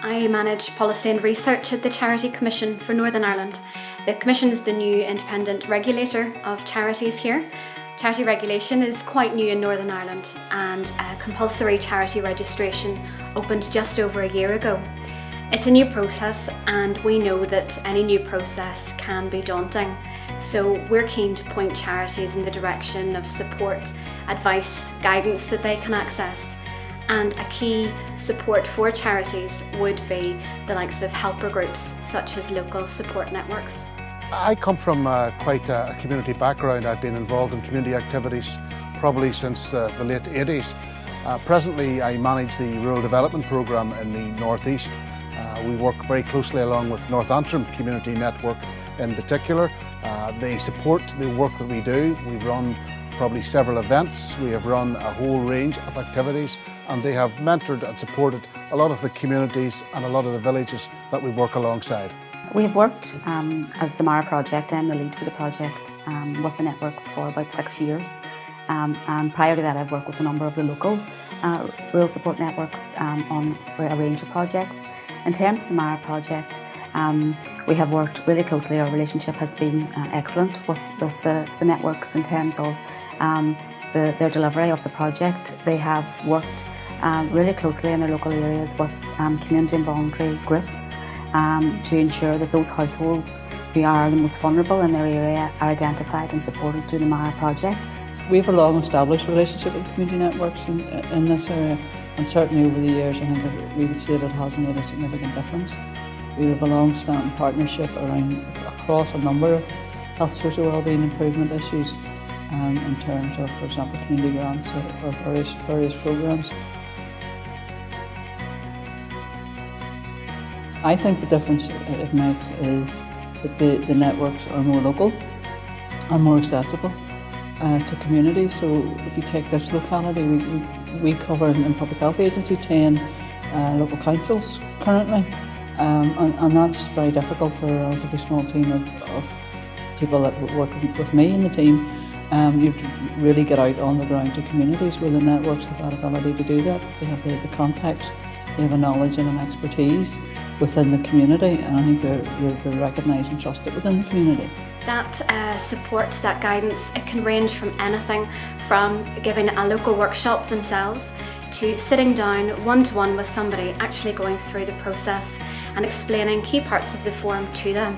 I manage policy and research at the Charity Commission for Northern Ireland. The Commission is the new independent regulator of charities here. Charity regulation is quite new in Northern Ireland, and compulsory charity registration opened just over a year ago. It's a new process, and we know that any new process can be daunting. So we're keen to point charities in the direction of support, advice, guidance that they can access. And a key support for charities would be the likes of helper groups, such as local support networks. I come from quite a community background. I've been involved in community activities probably since the late 80s. Presently I manage the Rural Development Programme in the North East. We work very closely along with North Antrim Community Network in particular. They support the work that we do. We've run probably several events. We have run a whole range of activities, and they have mentored and supported a lot of the communities and a lot of the villages that we work alongside. We've worked as the MARA project. I'm the lead for the project with the networks for about 6 years. And prior to that, I've worked with a number of the local rural support networks on a range of projects. In terms of the MARA project, we have worked really closely. Our relationship has been excellent with the networks in terms of their delivery of the project. They have worked really closely in their local areas with community and voluntary groups to ensure that those households who are the most vulnerable in their area are identified and supported through the MARA project. We have a long established relationship with community networks in this area, and certainly over the years I think that we would say that it has made a significant difference. We have a long-standing partnership across a number of health, social wellbeing improvement issues in terms of, for example, community grants or various programmes. I think the difference it makes is that the networks are more local and more accessible to communities. So if you take this locality, we cover in Public Health Agency 10 local councils currently, and that's very difficult for a relatively small team of people that work with me in the team. You really get out on the ground to communities where the networks have that ability to do that. They have the contacts, they have a knowledge and an expertise within the community, and I think they're recognised and trusted within the community. That support, that guidance, it can range from anything from giving a local workshop themselves to sitting down one-to-one with somebody, actually going through the process and explaining key parts of the form to them.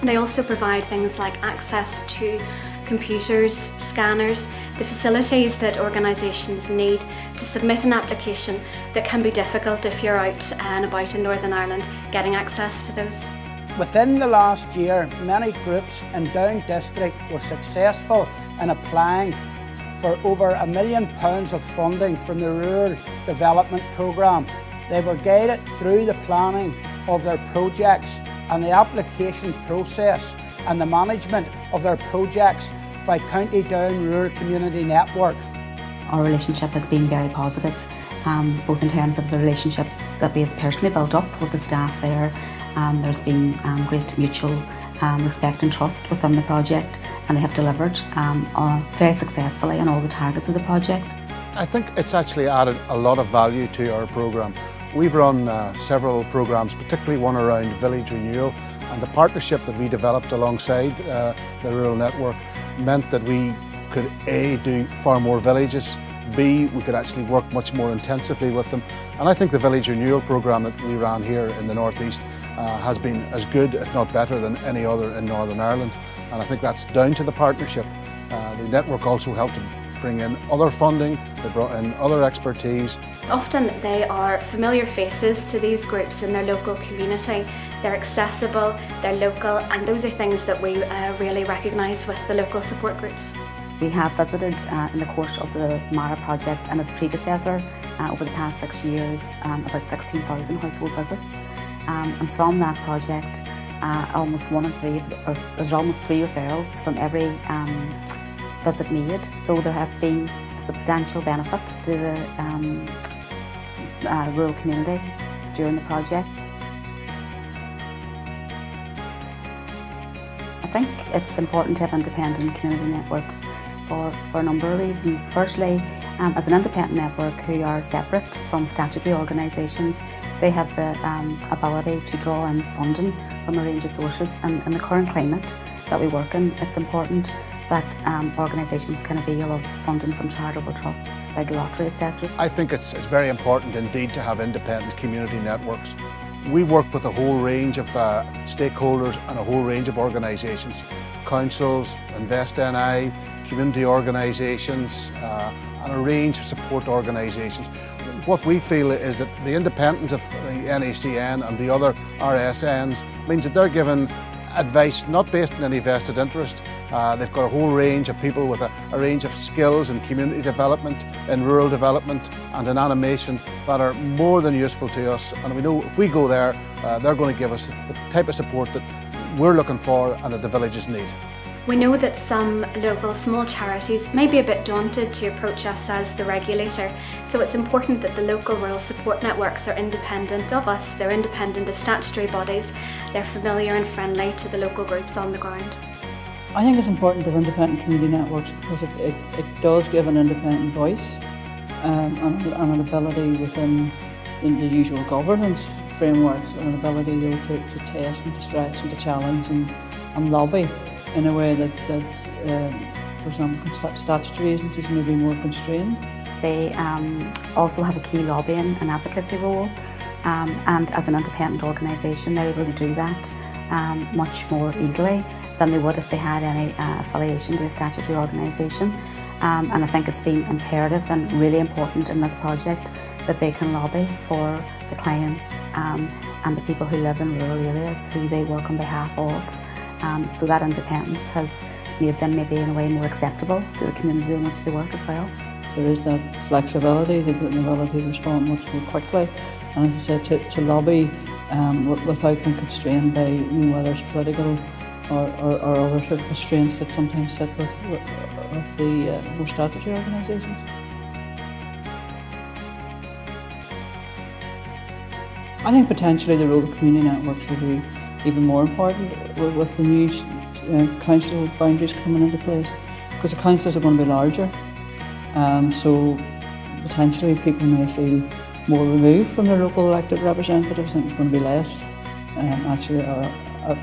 They also provide things like access to computers, scanners, the facilities that organisations need to submit an application that can be difficult if you're out and about in Northern Ireland, getting access to those. Within the last year, many groups in Down District were successful in applying for over £1 million of funding from the Rural Development Programme. They were guided through the planning of their projects and the application process and the management of their projects by County Down Rural Community Network. Our relationship has been very positive, both in terms of the relationships that we have personally built up with the staff there. There's been great mutual respect and trust within the project, and they have delivered very successfully on all the targets of the project. I think it's actually added a lot of value to our programme. We've run several programmes, particularly one around village renewal, and the partnership that we developed alongside the Rural Network meant that we could A, do far more villages, B, we could actually work much more intensively with them. And I think the village renewal programme that we ran here in the North East has been as good, if not better, than any other in Northern Ireland. And I think that's down to the partnership. The network also helped to bring in other funding, they brought in other expertise. Often they are familiar faces to these groups in their local community. They're accessible, they're local, and those are things that we really recognise with the local support groups. We have visited in the course of the MARA project and its predecessor over the past 6 years about 16,000 household visits. And from that project, there's almost 3 referrals from every visit made. So there have been a substantial benefit to the rural community during the project. I think it's important to have independent community networks for a number of reasons. Firstly, as an independent network who are separate from statutory organisations, They have the ability to draw in funding from a range of sources, and in the current climate that we work in, it's important that organisations can avail of funding from charitable trusts, big lottery, etc. I think it's very important indeed to have independent community networks. We work with a whole range of stakeholders and a whole range of organisations, councils, Invest NI, community organisations, and a range of support organisations. What we feel is that the independence of the NACN and the other RSNs means that they're given advice not based on any vested interest. They've got a whole range of people with a range of skills in community development, in rural development and in animation that are more than useful to us, and we know if we go there they're going to give us the type of support that we're looking for and that the villages need. We know that some local small charities may be a bit daunted to approach us as the regulator, so it's important that the local rural support networks are independent of us, they're independent of statutory bodies, they're familiar and friendly to the local groups on the ground. I think it's important to have independent community networks because it does give an independent voice and an ability within the usual governance frameworks, and an ability to test and to stretch and to challenge and lobby in a way that for example, statutory agencies may be more constrained. They also have a key lobbying and advocacy role, and as an independent organisation they're able to do that much more easily than they would if they had any affiliation to a statutory organisation. And I think it's been imperative and really important in this project that they can lobby for the clients and the people who live in rural areas who they work on behalf of. So that independence has made them maybe in a way more acceptable to the community in which they work as well. There is that flexibility, the ability to respond much more quickly, and as I said, to lobby without being constrained by whether it's political or other sort of constraints that sometimes sit with the more statutory organisations. I think potentially the role of community networks will be even more important with the new council boundaries coming into place, because the councils are going to be larger, so potentially people may feel more removed from their local elected representatives. I think there's going to be less actually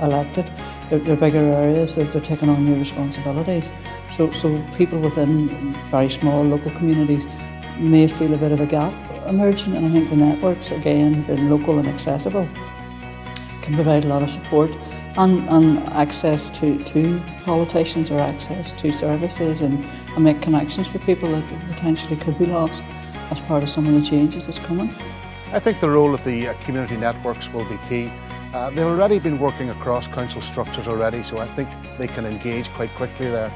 elected. They're bigger areas, they're taking on new responsibilities, so people within very small local communities may feel a bit of a gap emerging, and I think the networks, again, being local and accessible, can provide a lot of support and access to politicians or access to services and make connections for people that potentially could be lost as part of some of the changes that's coming. I think the role of the community networks will be key. They've already been working across council structures already, so I think they can engage quite quickly there.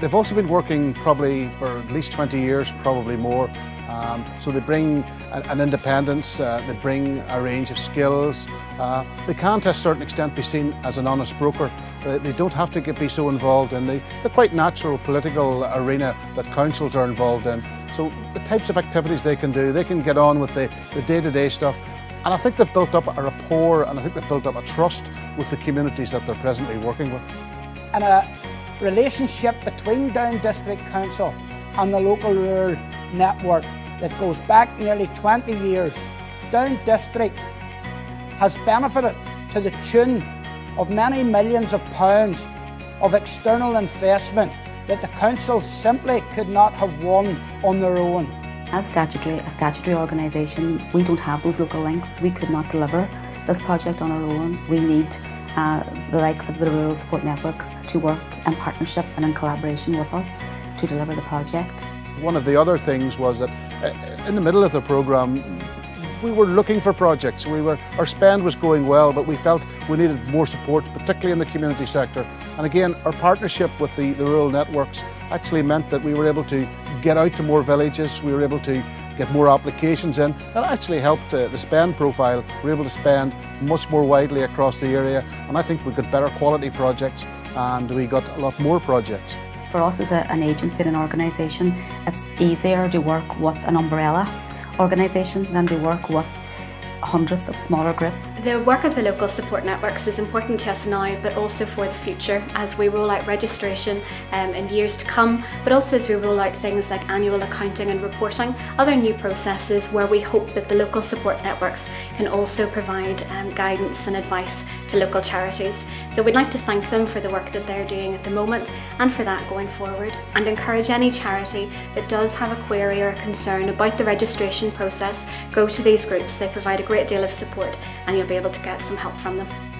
They've also been working probably for at least 20 years, probably more. So they bring an independence, they bring a range of skills. They can to a certain extent be seen as an honest broker. They don't have to be so involved in the quite natural political arena that councils are involved in. So the types of activities they can do, they can get on with the day-to-day stuff. And I think they've built up a rapport, and I think they've built up a trust with the communities that they're presently working with. And a relationship between Down District Council and the local rural network that goes back nearly 20 years. Down District has benefited to the tune of many millions of pounds of external investment that the council simply could not have won on their own. As a statutory organisation, we don't have those local links. We could not deliver this project on our own. We need the likes of the rural support networks to work in partnership and in collaboration with us to deliver the project. One of the other things was that in the middle of the programme, we were looking for projects. Our spend was going well, but we felt we needed more support, particularly in the community sector. And again, our partnership with the rural networks actually meant that we were able to get out to more villages, we were able to get more applications in. That actually helped the spend profile. We were able to spend much more widely across the area, and I think we got better quality projects and we got a lot more projects. For us as an agency and an organisation, it's easier to work with an umbrella organisation than to work with hundreds of smaller groups. The work of the local support networks is important to us now, but also for the future as we roll out registration in years to come, but also as we roll out things like annual accounting and reporting, other new processes where we hope that the local support networks can also provide guidance and advice to local charities. So we'd like to thank them for the work that they're doing at the moment and for that going forward, and encourage any charity that does have a query or a concern about the registration process, go to these groups. They provide a great deal of support and you'll be able to get some help from them.